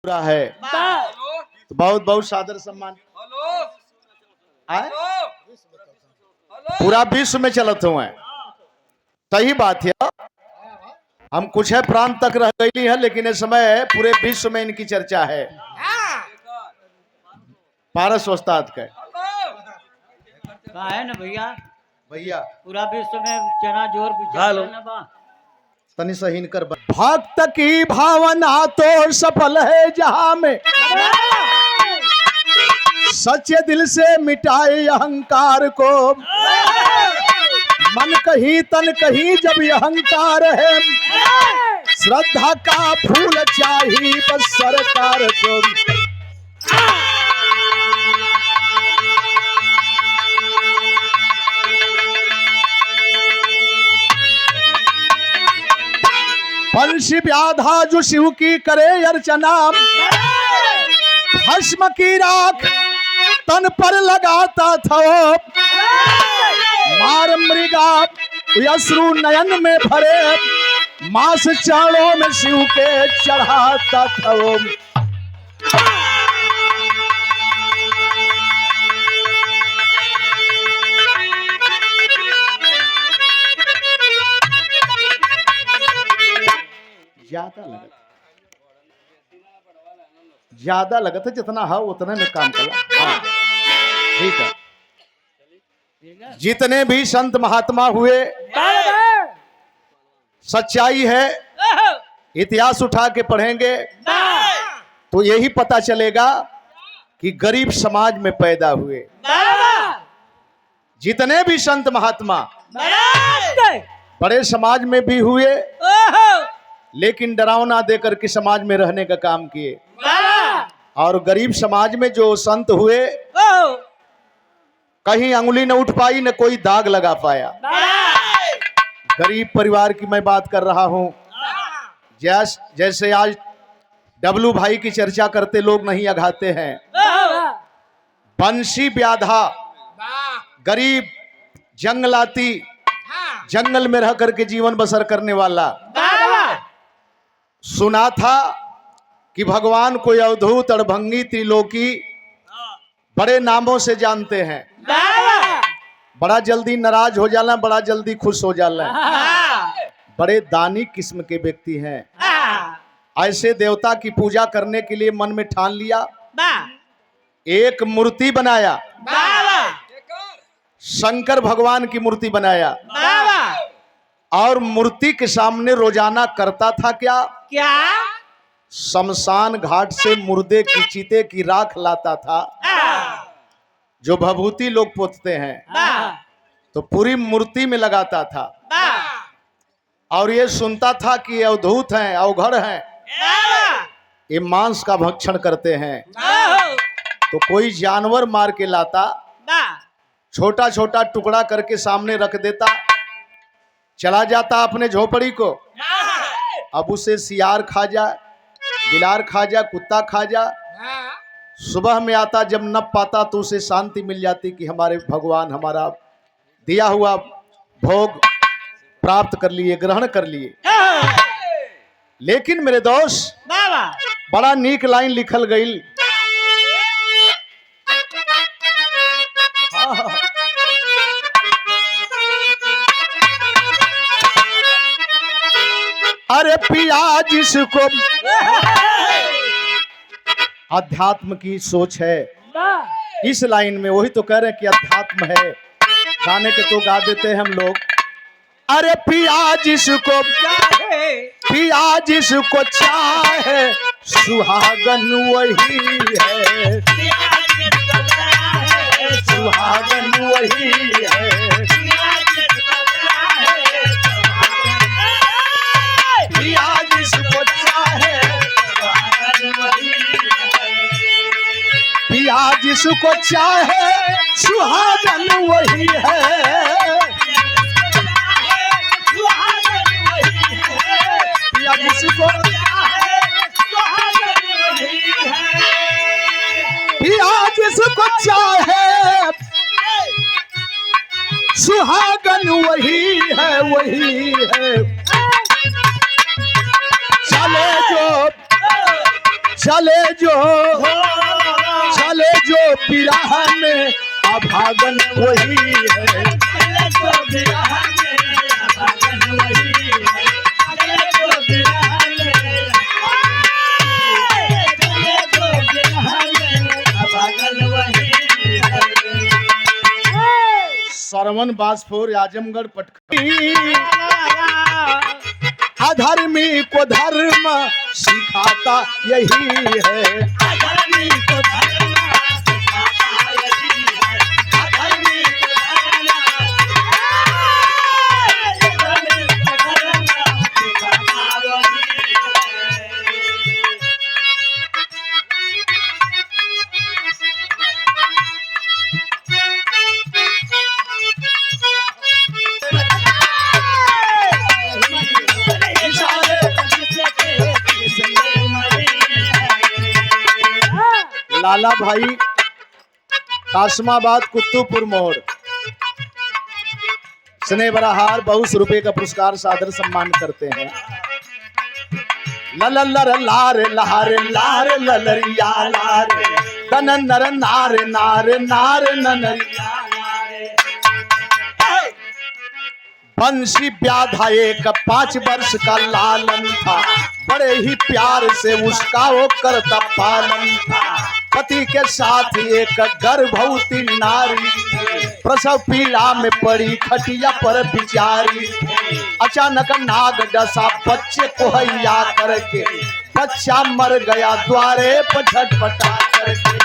पूरा है तो बहुत बहुत सादर सम्मान आए पूरा विश्व में चलत हुए। सही बात है, हम कुछ है प्रांत तक रह गई है, लेकिन इस समय पूरे विश्व में इनकी चर्चा है। पारस उस्ताद का है ना भैया, भैया पूरा विश्व में चना जोर बुझा तनि सहीन कर। भक्त की भावना तो सफल है जहां में, सच्चे दिल से मिटाए अहंकार को। मन कहीं तन कहीं जब ये अहंकार है, श्रद्धा का फूल चाहिए बस सरकार को। बंशी व्याधा जो शिव की करे अर्चना, भस्म की राख तन पर लगाता था। मार मृगा अश्रु नयन में भरे, मांस चारों में शिव के चढ़ाता था। ज्यादा लगत है जितना है उतने में काम करा। ठीक है, जितने भी संत महात्मा हुए सच्चाई है, इतिहास उठा के पढ़ेंगे तो यही पता चलेगा कि गरीब समाज में पैदा हुए। जितने भी संत महात्मा बड़े समाज में भी हुए, लेकिन डरावना देकर के समाज में रहने का काम किए। और गरीब समाज में जो संत हुए, कहीं अंगुली न उठ पाई न कोई दाग लगा पाया। गरीब परिवार की मैं बात कर रहा हूं। जैसे आज डब्लू भाई की चर्चा करते लोग नहीं अघाते हैं। बंशी व्याधा गरीब जंगलाती, जंगल में रह करके जीवन बसर करने वाला। सुना था कि भगवान को अवधूत अड़भंगी त्रिलोकी बड़े नामों से जानते हैं। बड़ा जल्दी नाराज हो जाना, बड़ा जल्दी खुश हो जाना। बड़े दानी किस्म के व्यक्ति हैं। ऐसे देवता की पूजा करने के लिए मन में ठान लिया, एक मूर्ति बनाया, शंकर भगवान की मूर्ति बनाया। और मूर्ति के सामने रोजाना करता था क्या? शमशान घाट से मुर्दे की चीते की राख लाता था, जो भभूति लोग पोतते हैं, तो पूरी मूर्ति में लगाता था। और ये सुनता था कि ये अवधूत हैं, अवघड़ हैं, ये मांस का भक्षण करते हैं। तो कोई जानवर मार के लाता, छोटा छोटा टुकड़ा करके सामने रख देता, चला जाता अपने झोपड़ी को। अब उसे सियार खा जाए, बिलार खा जाए, कुत्ता खा जाए। सुबह में आता, जब न पाता तो उसे शांति मिल जाती कि हमारे भगवान हमारा दिया हुआ भोग प्राप्त कर लिए, ग्रहण कर लिए। लेकिन मेरे दोस्त, बड़ा नीक लाइन लिखल गई। अरे पिया जिसको अध्यात्म की सोच है, इस लाइन में वही तो कह रहे हैं कि अध्यात्म है। गाने के तो गा देते हैं हम लोग। अरे पिया जिसको चाहे सुहागन वही है, सुहागन वही है। पिया जिसको चाहे, पिया जिसको चाहे सुहागन वही है। पिया जिसको चाहे सुहागन वही है, वही है। चले जो चले जो बिरह में अभागन वही है। सरवन बासपुर आजमगढ़ पटखनी अधर्मी को धर्म सिखाता यही है। लाला भाई कासमाबाद कुत्तूपुर मोड़ स्नेह बराहार बहुत रुपए का पुरस्कार सादर सम्मान करते हैं। ललर लारे लहारे लारे ललरिया लारे तन नर नारे नारे नारे ननरिया बंसी व्याधा एक 5 वर्ष का लालन था, बड़े ही प्यार से उसका वो करता पालन था। पति के साथ एक गर्भवती नारी प्रसव पीड़ा में पड़ी खटिया पर बिचारी। अचानक नाग डसा बच्चे को हैया करके, बच्चा मर गया द्वारे पर झटपटा करके।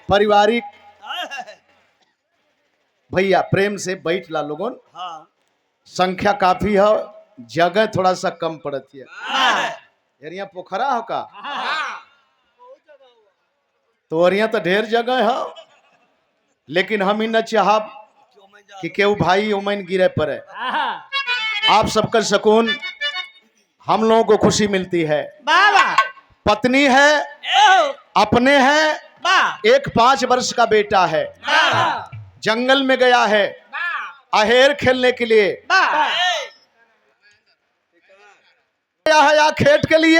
पारिवारिक भैया प्रेम से बैठ ला लोगों, संख्या काफी है, जगह थोड़ा सा कम पड़ती है। यहाँ पोखरा हो का तो और तो ढेर जगह है, लेकिन हम ही न चाहब कि केहू भाई उमन गिरे पड़े। आप सबका सुकून हम लोगों को खुशी मिलती है। पत्नी है, अपने हैं, एक 5 वर्ष का बेटा है, जंगल में गया है अहेर खेलने के लिए, गया है या खेत के लिए।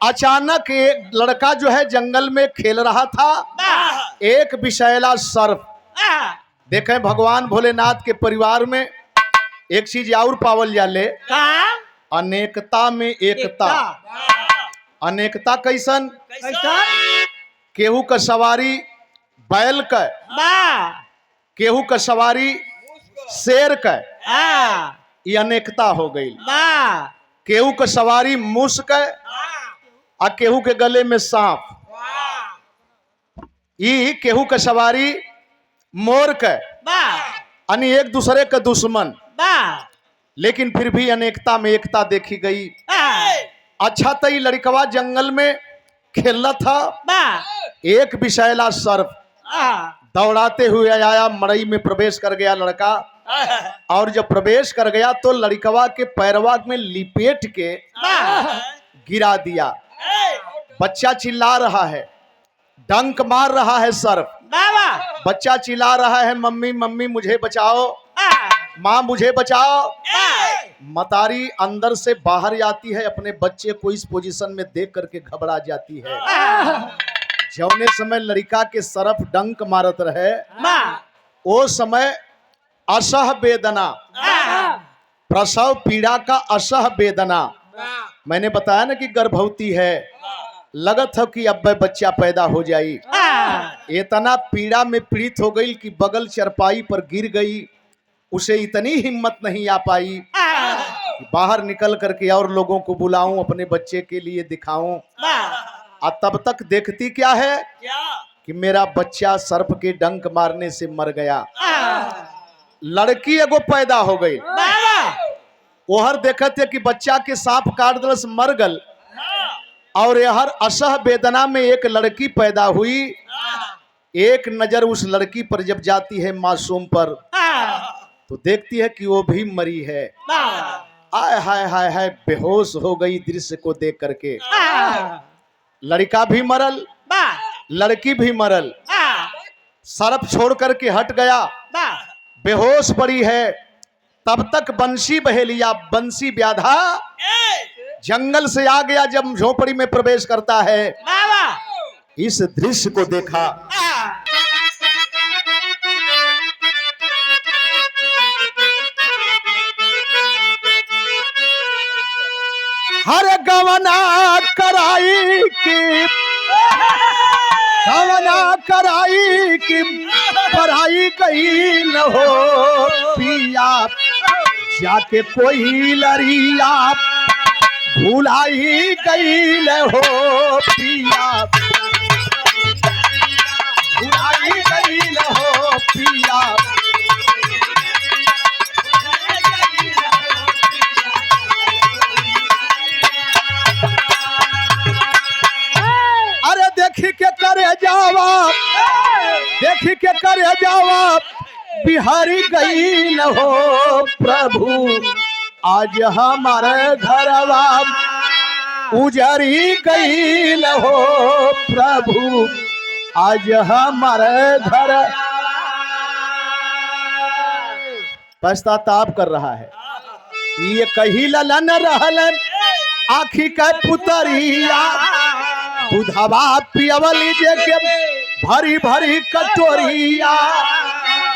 अचानक एक लड़का जो है जंगल में खेल रहा था, एक विषैला सर्प। देखें भगवान भोलेनाथ के परिवार में एक चीज और पावल जाले, अनेकता में एकता। अनेकता कैसन? केहू का सवारी बैल का, केहू का सवारी शेर का, ये अनेकता हो गई। केहू का सवारी मूस का और केहू के गले में सांप, ये केहू का सवारी मोर का, यानी एक दूसरे का दुश्मन, लेकिन फिर भी अनेकता में एकता देखी गई। अच्छा तो ये लड़कवा जंगल में खेलना था, एक विषैला सर्प दौड़ाते हुए आया, मड़ई में प्रवेश कर गया लड़का, और जब प्रवेश कर गया तो लड़कवा के पैरवा में लिपेट के गिरा दिया। बच्चा चिल्ला रहा है, डंक मार रहा है सर्प, बच्चा चिल्ला रहा है मम्मी मम्मी मुझे बचाओ, माँ मुझे बचाओ। मतारी अंदर से बाहर जाती है, अपने बच्चे को इस पोजीशन में देख करके घबरा जाती है। जौने समय लड़का के सरफ डंक मारत रहे, वो समय असह वेदना, प्रसव पीड़ा का असह वेदना। मैंने बताया ना कि गर्भवती है, लगत है कि अब बच्चा पैदा हो जाई। इतना पीड़ा में पीड़ित हो गई कि बगल चरपाई पर गिर गई, उसे इतनी हिम्मत नहीं आ पाई बाहर निकल करके और लोगों को बुलाऊं, अपने बच्चे के लिए दिखाऊं। और तब तक देखती क्या है कि मेरा बच्चा सर्प के डंक मारने से मर गया। लड़की एगो पैदा हो गई, ओहर देखते कि बच्चा के सांप काट दलस मर गल, और यहर असह वेदना में एक लड़की पैदा हुई। एक नजर उस लड़की पर जब जाती है मासूम पर, तो देखती है कि वो भी मरी है। आय हाय हाय हाय, बेहोश हो गई दृश्य को देख करके। लड़का भी मरल, लड़की भी मरल, सर्प छोड़ करके हट गया, बेहोश पड़ी है। तब तक बंसी बहेलिया, बंसी व्याधा जंगल से आ गया, जब झोपड़ी में प्रवेश करता है, बाबा इस दृश्य को देखा। हर गवना कराई की, गवना कराई की पढ़ाई गई न हो पिया, जाके कोई लरिया भुलाई गई न हो पिया, भुलाई गई न हो पिया। अरे देखी के करे जावा, देखी के करे जावा बिहारी गई न हो प्रभु, आज हमारे घरवा उजरी गई न हो प्रभु, आज हमारे घर। पश्चाताप कर रहा है, ये कही ललन रहल आखी के पुतरिया, दूधवा पियवली जे के भरी भरी कटोरिया,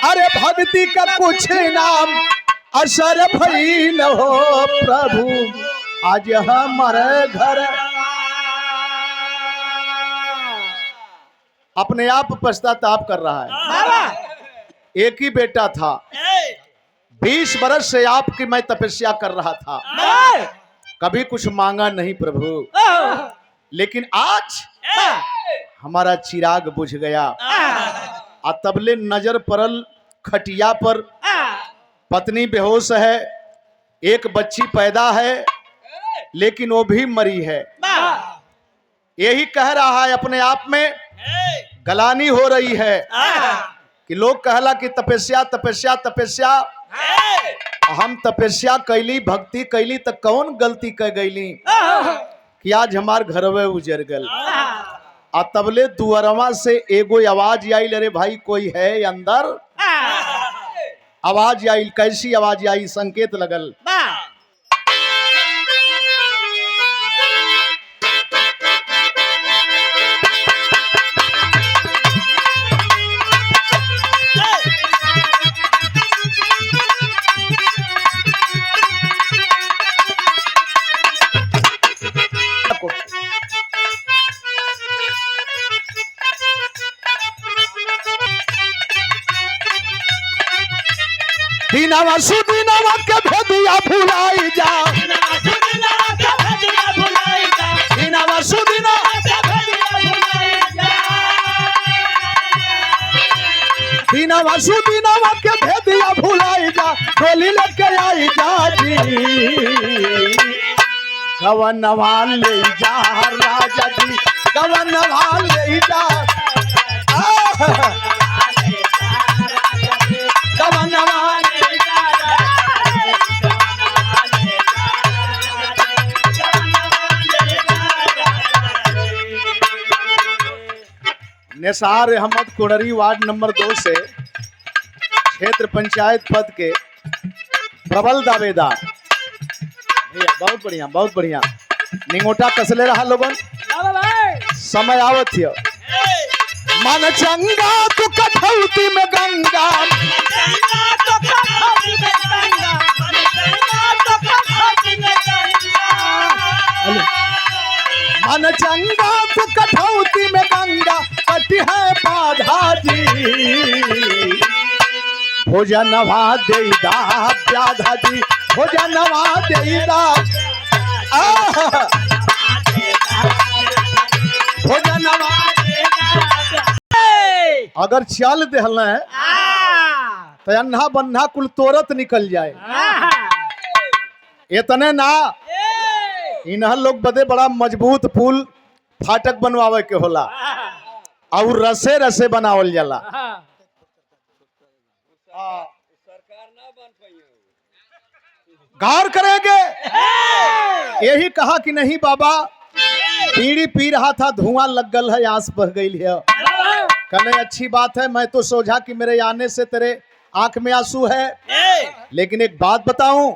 अरे भक्ति का कुछ नाम असर भइल हो प्रभु, आज हमारे घर। अपने आप पश्चाताप कर रहा है। एक ही बेटा था, 20 बरस से आपकी मैं तपस्या कर रहा था, कभी कुछ मांगा नहीं प्रभु, लेकिन आज हमारा चिराग बुझ गया। आ तबले नजर पड़ल खटिया पर, पत्नी बेहोश है, एक बच्ची पैदा है, लेकिन वो भी मरी है। यही कह रहा है अपने आप में, गलानी हो रही है कि लोग कहला कि तपस्या तपस्या तपस्या, हम तपस्या कैली, भक्ति कैली, तो कौन गलती कर गईली कि आज हमार घरवे उजर गल। आ तबले दुअरवा से एगो आवाज आई, अरे भाई कोई है अंदर। आवाज आई, कैसी आवाज आई, संकेत लगल। दीनवा सुदीनवा के भेदिया भुलाई जा, दीनवा सुदीनवा के भेदिया भुलाई जा, दीनवा सुदीनवा के भेदिया भुलाई जा, डोली लेके आई जा जी, गवनवा ले जा राजा जी, गवनवा ले जा, गवनवा निसार अहमद कुड़री, वार्ड नंबर 2 से क्षेत्र पंचायत पद के प्रबल दावेदार। बहुत बढ़िया, बहुत बढ़िया। निंगोटा कसले रहा लोगन, समय आवत हिय। मन चंगा तू कठौती में गंगा, मन चंगा तू कठौती में गंगा, कटी है बाधा जी, भोजनवा देईदा प्याधा जी, भोजनवा देईदा, भोजनवा। अगर चल देहल तो अन्हा बन्हा कुल तोरत निकल जाए, इतने ना, इन्हर लोग बदे बड़ा मजबूत पुल फाटक बनवावे के होला और रसे रसे बनावल जाला। गौर करेंगे, यही कहा कि नहीं बाबा, बीड़ी पी रहा था, धुआं लग गल है, आंस बह गई है। कहने अच्छी बात है, मैं तो सोचा कि मेरे आने से तेरे आंख में आंसू है, लेकिन एक बात बताऊं,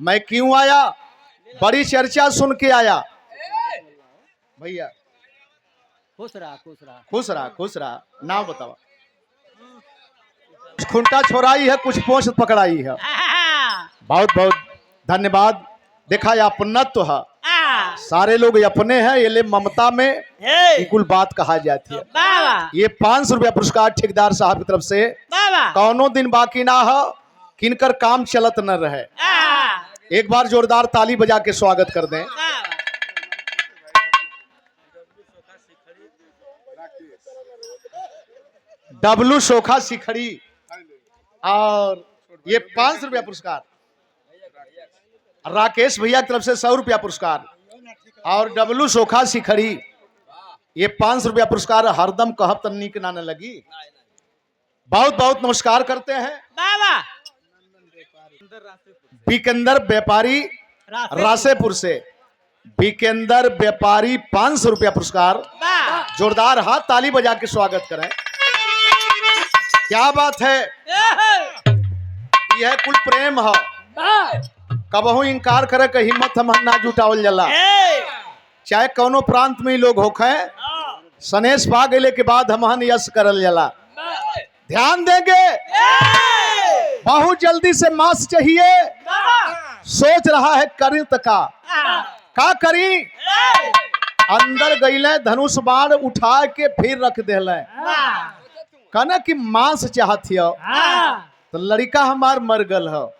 मैं क्यों आया? बड़ी चर्चा सुन के आया भैया। खुश रहा खुश रहा। खुश रहा खुश रहा। नाम बताओ। खुंटा छोड़ाई है, कुछ पोंछ पकड़ाई है। बहुत बहुत धन्यवाद। देखा या अपनत्व है, सारे लोग अपने हैं, ये ले ममता में कुल बात कहा जाती है। ये 500 रुपया पुरस्कार ठेकेदार साहब की तरफ से। कौनो दिन बाकी ना हो, किनकर काम चलत न रहे। एक बार जोरदार ताली बजा के स्वागत कर दें। डब्लू सोखा शिखड़ी और ये 500 रुपया पुरस्कार। राकेश भैया की तरफ से 100 रुपया पुरस्कार और डब्लू सोखा शिखड़ी ये 500 रुपया पुरस्कार। हरदम कहब तक नीक ना न लगी। बहुत बहुत नमस्कार करते हैं। बीकेंदर व्यापारी रासेपुर से, बीकेंदर व्यापारी 500 रुपया पुरस्कार। जोरदार हाथ ताली बजा के स्वागत करें। क्या बात है, यह कुल प्रेम है। कबहू इनकार करे के हिम्मत हम ना जुटावल जाला। चाहे कौनो प्रांत में लोग होखे, सनेश पा गेले के बाद हमहन यश करल जाला। ध्यान देंगे, बहुत जल्दी से मांस चाहिए। सोच रहा है करी तो का करी। अंदर गईले, धनुष बाण उठा के फिर रख देले। कहना कि मांस चाहती हो तो लड़का हमार मर गल हो,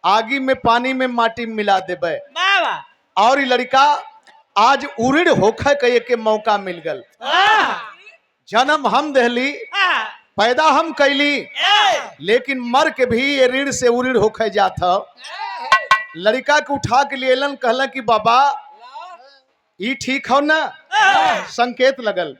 आगी में पानी में माटी मिला देबे। और ये लड़का आज उड़ीड होखे के एक मौका मिल गल। जन्म हम दहली, पैदा हम कैली, लेकिन मर के भी ये रीढ़ से उड़ीड होखे जात हो। लड़का के उठा के लिए कहला कि बाबा ये ठीक हो ना। संकेत लगल।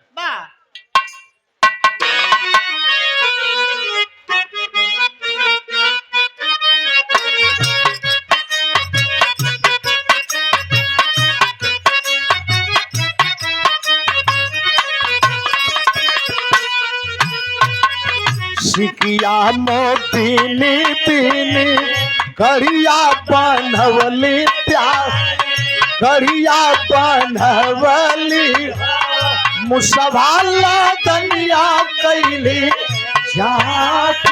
सिकिया मोतीनी पीनी घड़िया बनवली प्यार, घड़िया बनवली मुसभाला दनिया कैली जात।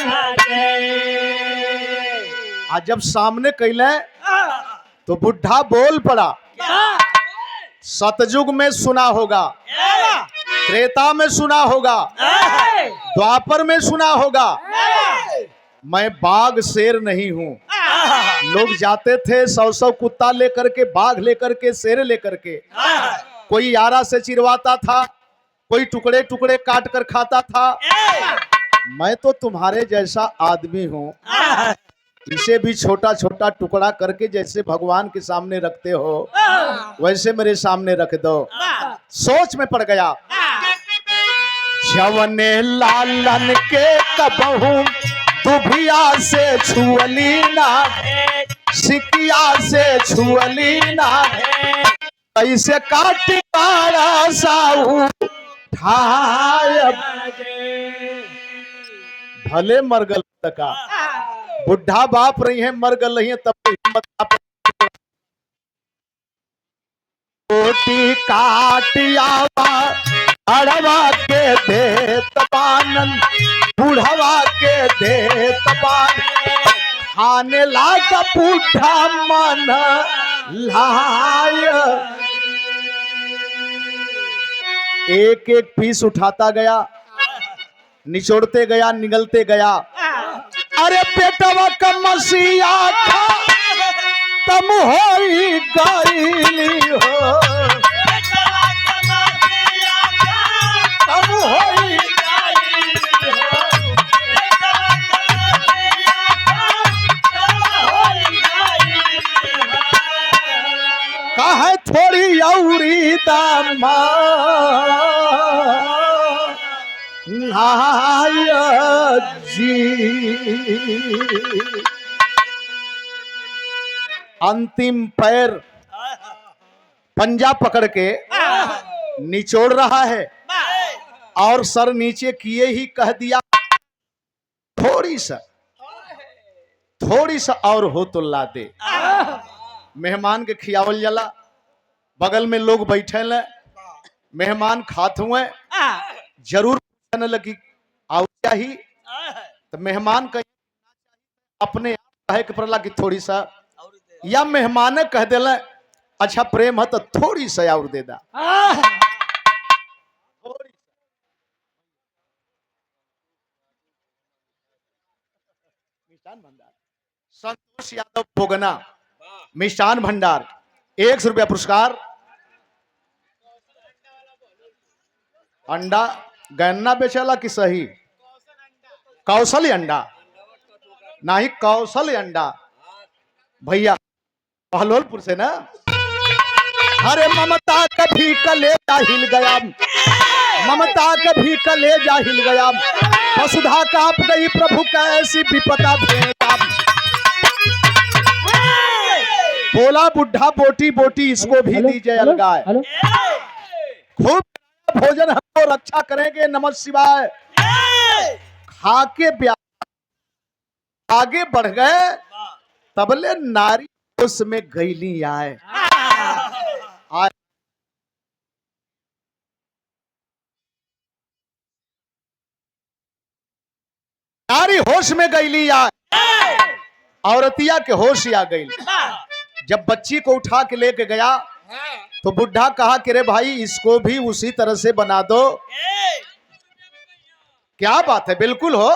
आज जब सामने कैले तो बुढ़ा बोल पड़ा। सतयुग में सुना होगा, त्रेता में सुना होगा, द्वापर में सुना होगा। मैं बाघ शेर नहीं हूं। लोग जाते थे 100 कुत्ता लेकर के, बाघ लेकर के, शेर लेकर के। कोई यारा से चिरवाता था, कोई टुकड़े टुकड़े काट कर खाता था। मैं तो तुम्हारे जैसा आदमी हूं। इसे भी छोटा छोटा टुकड़ा करके जैसे भगवान के सामने रखते हो वैसे मेरे सामने रख दो। सोच में पड़ गया। जवने लालन के कबहू दुभिया से छुअली ना, सिकिया से छुअली ना। कैसे काटी पारा साहू ठाय भले मरगल तका। बुढ़ा बाप रही है, मर गल रही है, तब हिम्मत कोटी काटिया अड़वा के दे तबानन, बुढ़वा के दे तबान। खाने लागा बूढ़ा मन लाय। एक एक पीस उठाता गया, निचोड़ते गया, निगलते गया। अरे पेटवा का मसीहा था तम होई गईली हो, तम होई कहे थोड़ी औरी दामा जी। अंतिम पैर पंजा पकड़ के निचोड़ रहा है और सर नीचे किए ही कह दिया थोड़ी सा और हो तो ला दे। मेहमान के खियावल जाला, बगल में लोग बैठे ले, मेहमान खात हुए, जरूर पूछने लगी आओ चाहिए, तो मेहमान कह अपने आप कहे के पड़ला कि थोड़ी सा, या मेहमान कह देला अच्छा प्रेम है तो थोड़ी सा और दे दा। संतोष यादव पोगना मिष्ठान भंडार 100 रुपया पुरस्कार। अंडा गन्ना बेचेला कि सही? कौशल अंडा नहीं, कौशल अंडा भैया बहलोलपुर से ना। अरे ममता कभी कलेजा हिल गया, ममता कभी कलेजा हिल गया, वसुधा कांप गई प्रभु कैसी विपदा भेदा। बोला बुढ़ा बोटी बोटी इसको भी दीजिए अलगाए, खूब भोजन हमको रक्षा करेंगे नमः शिवाय। खाके आगे बढ़ गए, तबले नारी उसमें गईली आए। नारी होश में गईली आए, औरतिया के होश आ गई। जब बच्ची को उठा के लेके गया तो बुढ़ा कहा कि रे भाई इसको भी उसी तरह से बना दो। क्या बात है, बिल्कुल हो।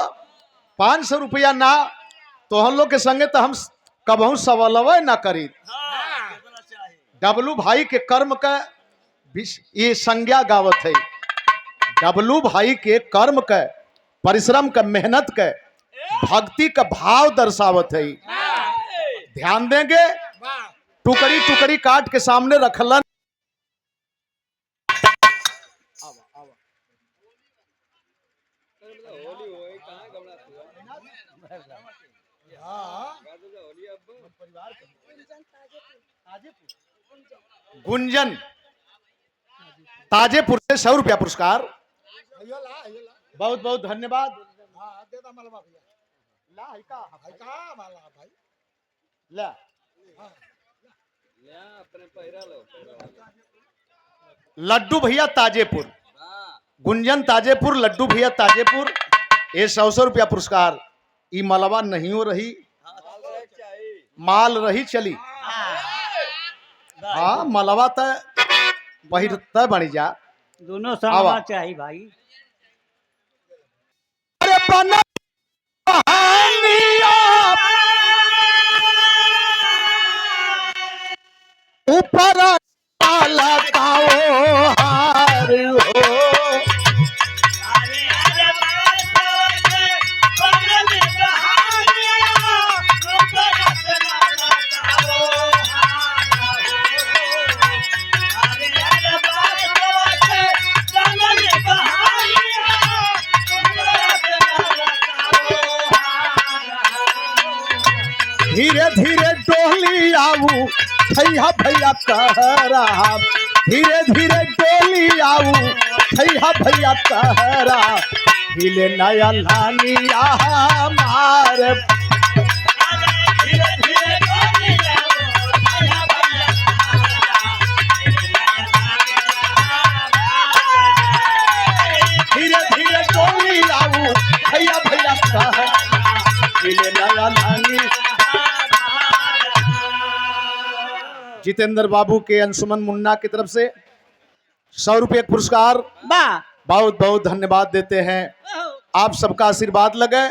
500 रुपया ना तो हम लोग के संगे तो हम कबहू सवाल ना करी। डबलू भाई के कर्म का ये संज्ञा गावत है, डबलू भाई के कर्म का परिश्रम का मेहनत का भक्ति का भाव दर्शावत है। ध्यान देंगे, टुकड़ी टुकड़ी काट के सामने रखलन। गुंजन ताजेपुर से 100 रुपया पुरस्कार। बहुत बहुत धन्यवाद। लड्डू भैया ताजेपुर, गुंजन ताजेपुर, लड्डू भैया ताजेपुर, ये 100 रुपया पुरस्कार। ई मलबा नहीं हो रही, माल रही चली। हाँ मलबा तय वही तय बनी जा, दोनों सामान चाहिए भाई। अरे बना ऊपर लगाओ हार हो, धीरे धीरे डोली आऊ भैया भैया कह रहा, धीरे धीरे डोली आऊ भैया भैया कह रहा, हिले नया लानिया मार। धीरे धीरे डोली आऊ भैया भैया कह, हिले नया लानी। जितेंद्र बाबू के अंशुमन मुन्ना की तरफ से 100 रुपये पुरस्कार। बहुत बहुत धन्यवाद देते हैं, आप सबका आशीर्वाद लगे।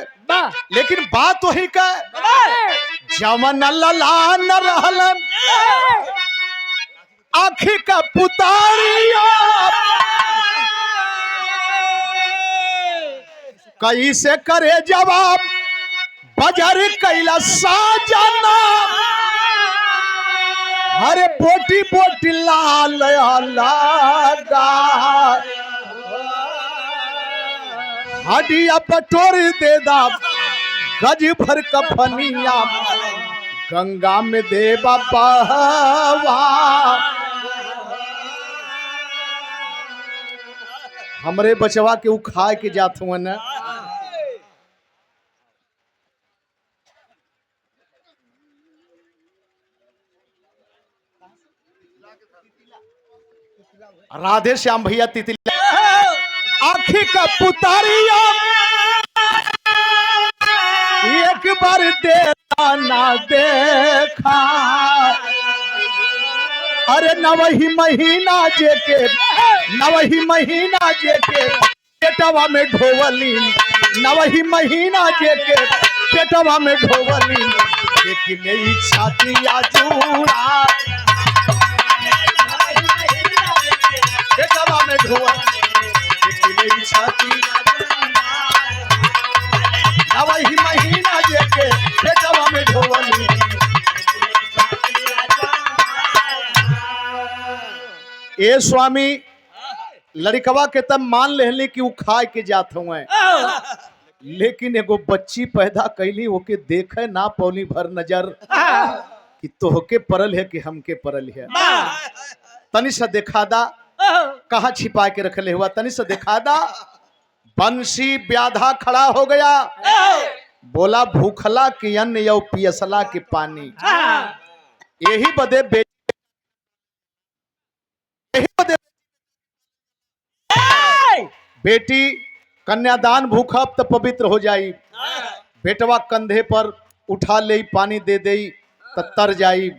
लेकिन बात वही का जमन ललान रहलन आँखी का पुतारिया, कैसे करे जवाब बजर कैला साजना। अरे बोटी बोटी लाल लगा, हडिया पटोर दे दा गज भर कफनिया, गंगा में दे बहवा। हमरे बचवा के उखाए के जात हुआ न। राधे श्याम भैया तितलिया आखी का पुतारिया एक बार देखा ना देखा, अरे नवही महीना जेके नवही महीना जेके पेटवा में ढोवली, नवही महीना जेके पेटवा में ढोवली, देखी मेरी छाती आजूड़ा पेटवा में ढोवली, देखी मेरी छाती नवही महीना जेके पेटवा में ढोवली। ए स्वामी लड़कवा के तब मान लेहली कि वो खाए के जात हुए, लेकिन एगो बच्ची पैदा कैली ओके देखे ना पौली भर नजर कि तोहके परल है कि हमके परल है। तनी सा देखा दा कहाँ छिपा के रखले हुआ, तनी सा देखा दा। बंसी ब्याधा खड़ा हो गया, बोला भूखला के अन्न या पियसला के पानी, यही बदे बेटी कन्यादान भूखब तो पवित्र हो जाई, बेटवा कंधे पर उठा ले पानी दे दे तो तर जाई,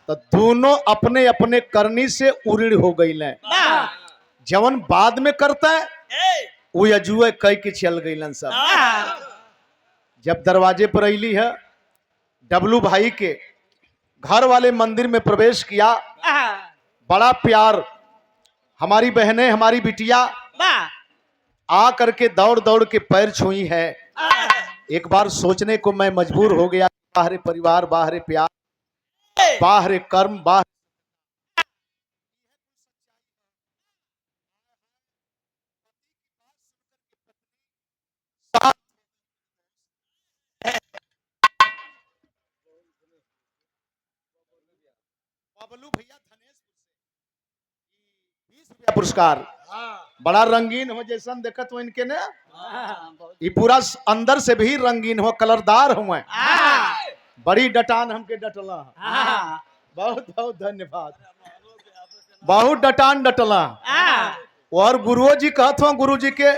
तो दोनों अपने अपने करनी से उड़ हो गई ले। जवन बाद में करता है वो अजुए कह के चल गई सब। जब दरवाजे पर अली है डबलू भाई के घर वाले मंदिर में प्रवेश किया, बड़ा प्यार, हमारी बहनें हमारी बिटिया आ करके दौड़ दौड़ के पैर छुई है। एक बार सोचने को मैं मजबूर हो गया, बाहरे परिवार बाहरे प्यार बाहरे कर्म बाहर भैया 20 रुपया पुरस्कार, बड़ा रंगीन हो जैसा देखत हो इनके ने, ये पूरा अंदर से भी रंगीन हो, कलरदार हुए, बड़ी डटान हमके डटला, बहुत बहुत धन्यवाद, बहुत डटान डटला। और गुरुओ जी कहत हो, गुरु जी के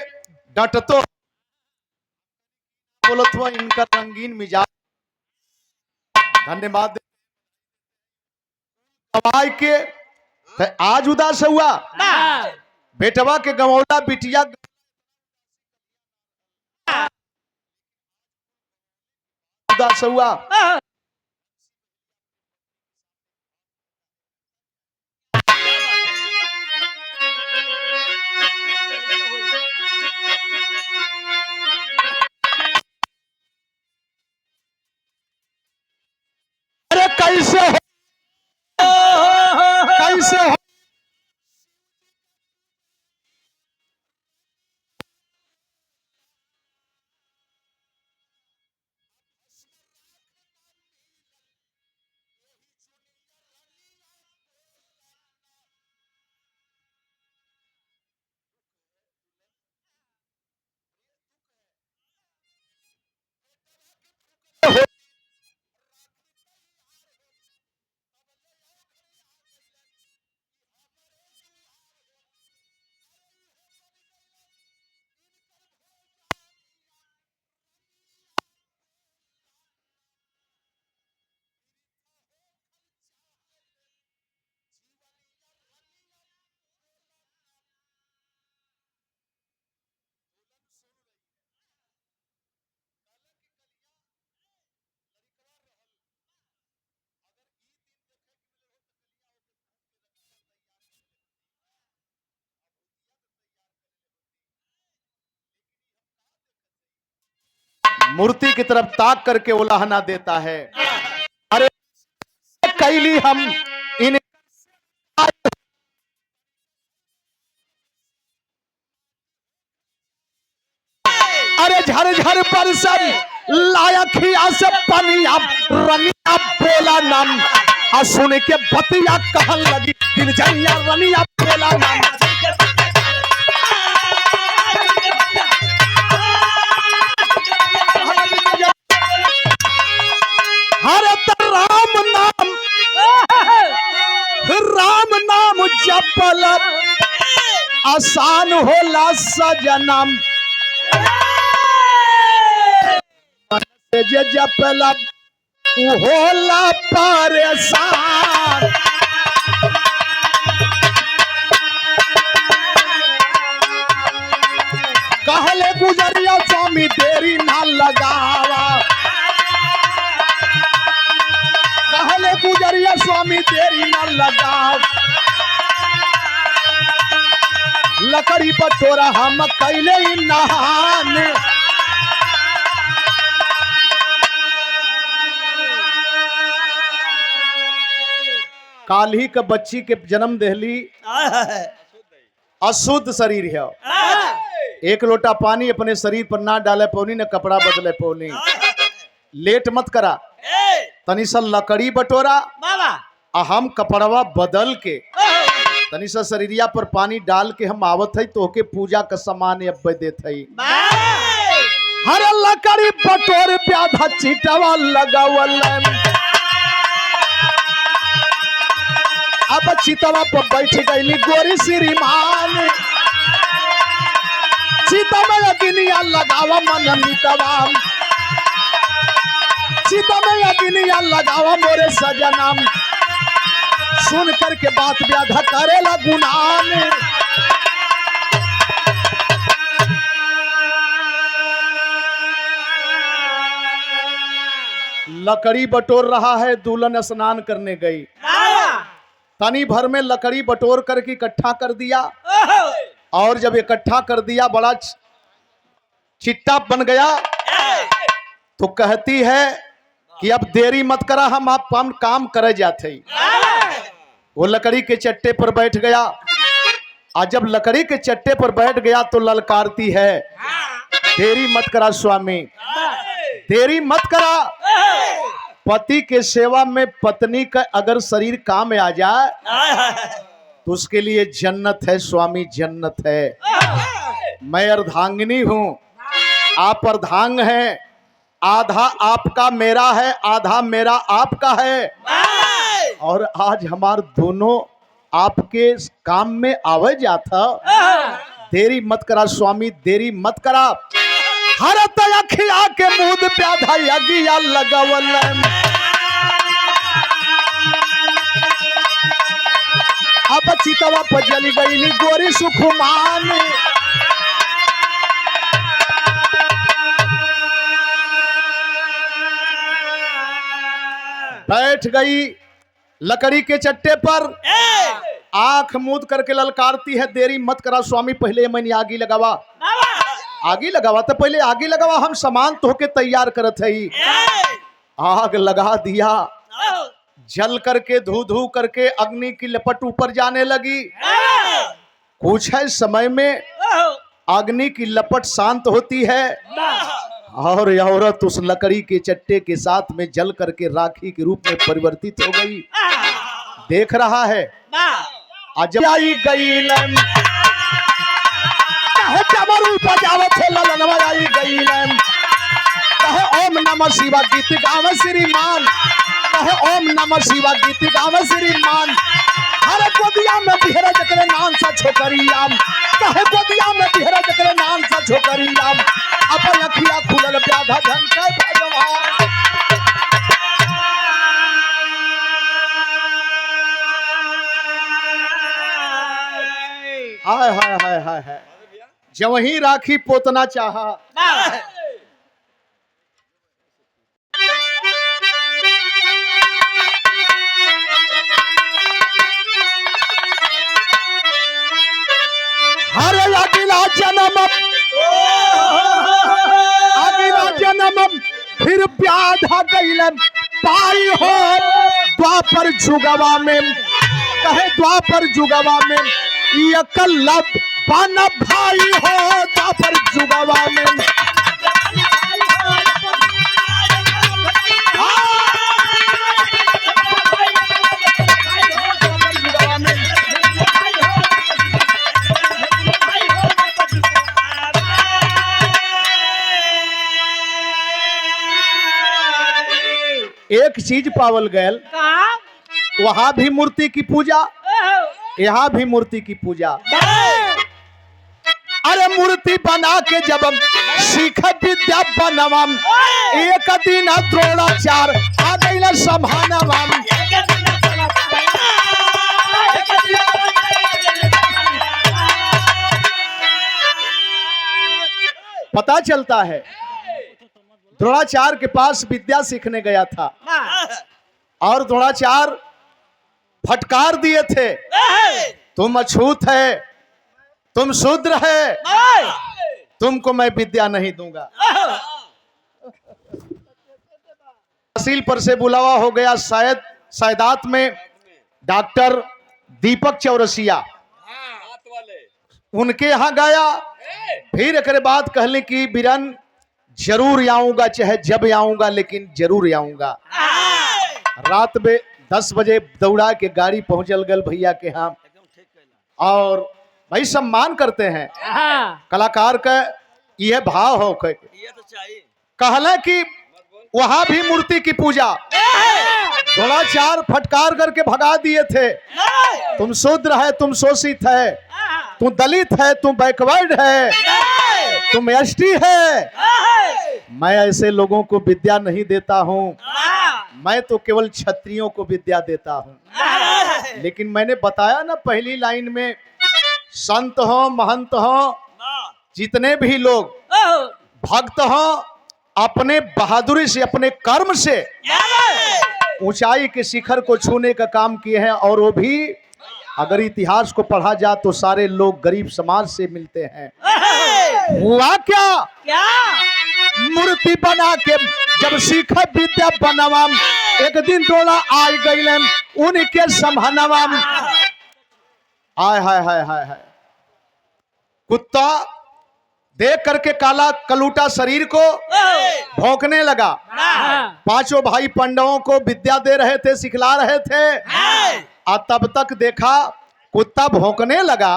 डटतो बोलत हो इनका रंगीन मिजाज, धन्यवाद। कमाई के आज उदास हुआ, बेटवा के गमौला बिटिया उदास हुआ। अरे कैसे हो कैसे हो मूर्ति की तरफ ताक करके उलाहना देता है। अरे कैली हम इन अरे झर झर बरसन लायक से पनिया रनिया बोला नाम, आ सुन के बतिया कहन लगी दिल जइया रनिया बोला नाम। राम नाम जपल आसान होला सजनम जे जपला उ होला परेशान। कहले गुजरिया स्वामी देरी ना लगावा, कहले गुजरिया स्वामी देरी ना लगाव, लकड़ी बटोरा हम कैले ही नहान। काल्ही के बच्ची के जन्म देहली, अशुद्ध शरीर है, एक लोटा पानी अपने शरीर पर ना डाले पौनी न कपड़ा बदले पौनी। लेट मत करा, तनी सा लकड़ी बटोरा आ हम कपड़वा बदल के तनी सा शरीरिया पर पानी डाल के हम आवत है तो के पूजा का सामान अब देत है। हर लकड़ी बटोर प्याधा चिटवा लगावल, अब चितवा पर बैठ गई गोरी श्रीमान। सीता में अग्निया लगावा मन मितवा, सीता में अग्निया लगावा मोरे सजनम। सुन करके बात व्याधा करेला गुनान। लकड़ी बटोर रहा है, दुल्हन स्नान करने गई, तनी भर में लकड़ी बटोर करके इकट्ठा कर दिया और जब इकट्ठा कर दिया बड़ा चिट्टा बन गया तो कहती है कि अब देरी मत करा, हम आप काम करे जाते। वो लकड़ी के चट्टे पर बैठ गया और जब लकड़ी के चट्टे पर बैठ गया तो ललकारती है, देरी मत करा स्वामी, देरी मत करा। पति के सेवा में पत्नी का अगर शरीर काम में आ जाए तो उसके लिए जन्नत है स्वामी, जन्नत है। मैं अर्धांगिनी हूं, आप अर्धांग हैं, आधा आपका मेरा है, आधा मेरा आपका है और आज हमार दोनों आपके काम में आवे जाता। देरी मत करा स्वामी, देरी मत करा। हर तखिया के मुद प्याधा यगिया लगवल, अब चितवा पर जली गई गोरी सुखमान। बैठ गई लकड़ी के चट्टे पर, आंख मूंद करके ललकारती है, देरी मत करा स्वामी, पहले मैंने आगी लगावा, आगी लगावा तो पहले आगी लगावा, हम सामान तो के तैयार करत है। आग लगा दिया, जल करके धू धू करके अग्नि की लपट ऊपर जाने लगी। कुछ है समय में अग्नि की लपट शांत होती है और औरत उस लकड़ी के चट्टे के साथ में जल करके राखी के रूप में परिवर्तित हो गई। देख रहा है अजब आई गई ओम नमः शिवा गीत गाव श्रीमान, कहे ओम नमः शिवा गीत गाव श्रीमान। हर गोदिया में बिहरा जकरे नाम सा छोकरियाम, कहे गोदिया में बिहरा जकरे नाम सा छोकरियाम। अपन अखिया खुलल प्याधा झंके भगवान। हाय हाय हाय हाय हाय, जब ही राखी पोतना चाहा हर अगला जन्म, अगला जन्म फिर प्याधा गईलन पाई हो द्वापर जुगवा में, कहे द्वापर जुगवा में एकलव बन भाई हो द्वापर जुगवा में। एक चीज पावल गैल, वहां भी मूर्ति की पूजा, यहाँ भी मूर्ति की पूजा। अरे मूर्ति बना के जब सीख विद्या बनवम, एक दिन द्रोणाचार्य आ गइल संभानवम। पता चलता है द्रोणाचार्य के पास विद्या सीखने गया था और द्रोणाचार्य फटकार दिए थे, तुम अछूत है, तुम शूद्र है, तुमको मैं विद्या नहीं दूंगा। तहसील पर से बुलावा हो गया सायदात में डॉक्टर दीपक चौरसिया, उनके यहाँ गया। फिर एक बाद कहले कि बिरन जरूर आऊंगा, चाहे जब आऊंगा लेकिन जरूर आऊंगा। रात में 10 बजे दौड़ा के गाड़ी पहुंचल गल भैया के यहाँ, और भाई सम्मान करते हैं कलाकार का, यह भाव हो कहला कि वहां भी मूर्ति की पूजा। द्रोणाचार्य फटकार करके भगा दिए थे, तुम शूद्र है, तुम शोषित है, तू दलित है, तू बैकवर्ड है, तुम एसटी है। मैं ऐसे लोगों को विद्या नहीं देता हूं, मैं तो केवल क्षत्रियों को विद्या देता हूं। लेकिन मैंने बताया ना पहली लाइन में, संत हो, महंत हो, जितने भी लोग भक्त हो, अपने बहादुरी से, अपने कर्म से ऊंचाई के शिखर को छूने का काम किए हैं। और वो भी अगर इतिहास को पढ़ा जाए तो सारे लोग गरीब समाज से मिलते हैं। हुआ क्या? मूर्ति बना के जब सीख विद्या बनवा, एक दिन द्रोणा आ गए उनके संभानवा। हाय हाय हाय हाय हाय, कुत्ता देख करके काला कलूटा शरीर को भौंकने लगा। पांचों भाई पांडवों को विद्या दे रहे थे, सिखला रहे थे, और तब तक देखा कुत्ता भौंकने लगा।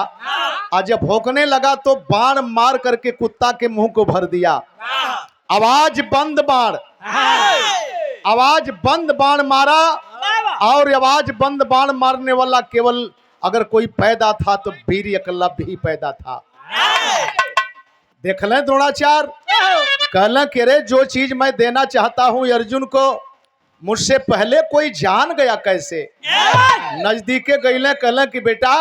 और जब भौंकने लगा तो बाण मार करके कुत्ता के मुंह को भर दिया। आवाज बंद बाण, आवाज बंद बाण मारा। और आवाज बंद बाण मारने वाला केवल अगर कोई पैदा था तो वीर एकलव्य ही पैदा था। देख लें द्रोणाचार्य, कहला कि रे जो चीज मैं देना चाहता हूं अर्जुन को, मुझसे पहले कोई जान गया कैसे? नजदीके गईले, कहला कि बेटा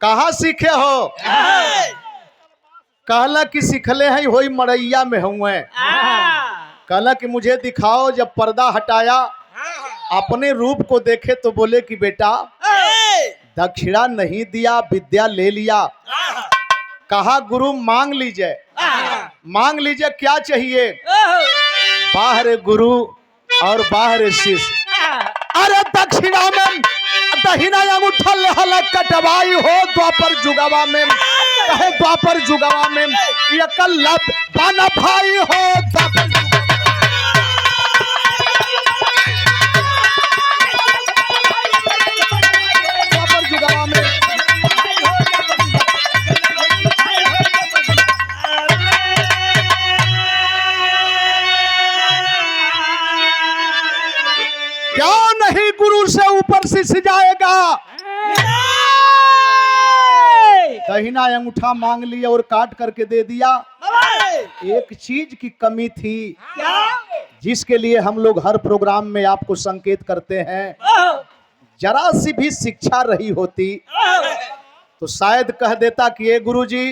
कहाँ सीखे हो? कहला कि सिखले हैं होई मड़ैया में हुए। कहला कि मुझे दिखाओ। जब पर्दा हटाया, अपने रूप को देखे तो बोले कि बेटा दक्षिणा नहीं दिया, विद्या ले लिया। कहा गुरु मांग लीजिए, मांग लीजिए, क्या चाहिए? बाहर गुरु और बाहर शिष्य। अरे दक्षिणा में दहिना अंगूठा लहला कटवाई हो, द्वापर जुगवा में कहे, द्वापर जुगवा में एकलव्य बना भाई हो। द्वापर जुगवा में क्यों नहीं गुरु से ऊपर शिष्य जाएगा? दहिना अंगूठा मांग लिया और काट करके दे दिया। एक चीज की कमी थी, जिसके लिए हम लोग हर प्रोग्राम में आपको संकेत करते हैं। जरा सी भी शिक्षा रही होती तो शायद कह देता कि ये गुरुजी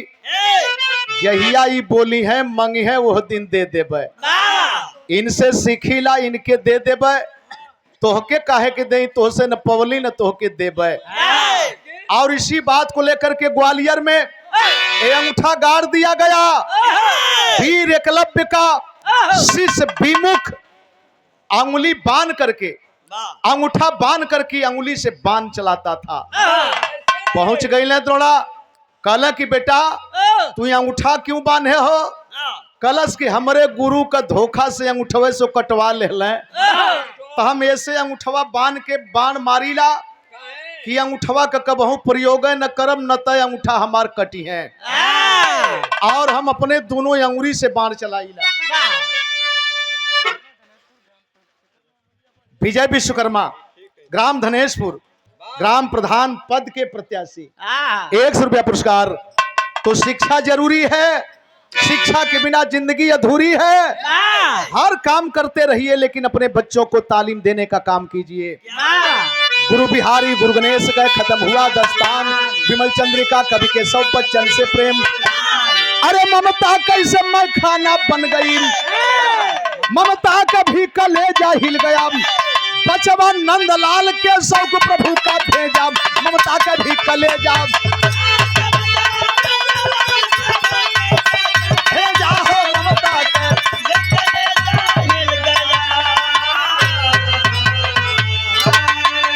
यहिया ही बोली है, मंगी है वो दिन दे देबे, इनसे सीखीला, इनके दे देबे, तोहके काहे के दे, तोहसे न पवली न तोहके देबे। और इसी बात को लेकर के ग्वालियर में ये अंगूठा गाड़ दिया गया। वीर एकलव्य का शिष्य विमुख अंगुली बांध करके, अंगूठा बांध करके अंगुली से बांध चलाता था। पहुंच गई ले द्रोणा, कहला कि बेटा तू अंगूठा क्यों बांधे हो? कलश कि हमारे गुरु का धोखा से अंगूठवे से कटवा ले, तो हम ऐसे अंगूठवा बांध के बाण मारीला कि अंगूठवा का कबहू प्रयोग न करम, न तय अंगूठा हमार कटी है, और हम अपने दोनों अंगुरी से बाण चलाईला। विजय विश्वकर्मा, ग्राम धनेशपुर, ग्राम प्रधान पद के प्रत्याशी, 100 रुपया पुरस्कार तो शिक्षा जरूरी है, शिक्षा के बिना जिंदगी अधूरी है। हर काम करते रहिए लेकिन अपने बच्चों को तालीम देने का काम कीजिए। गुरु बिहारी गुरु गणेश गए, खत्म हुआ दस्तान, विमल चंद्रिका कवि केशव बच्चन से प्रेम। अरे ममता कैसे मैं खाना बन गई, ममता कभी कलेजा हिल गया, बचवा नंदलाल के शौक प्रभु का भेजा, ममता कभी कलेजा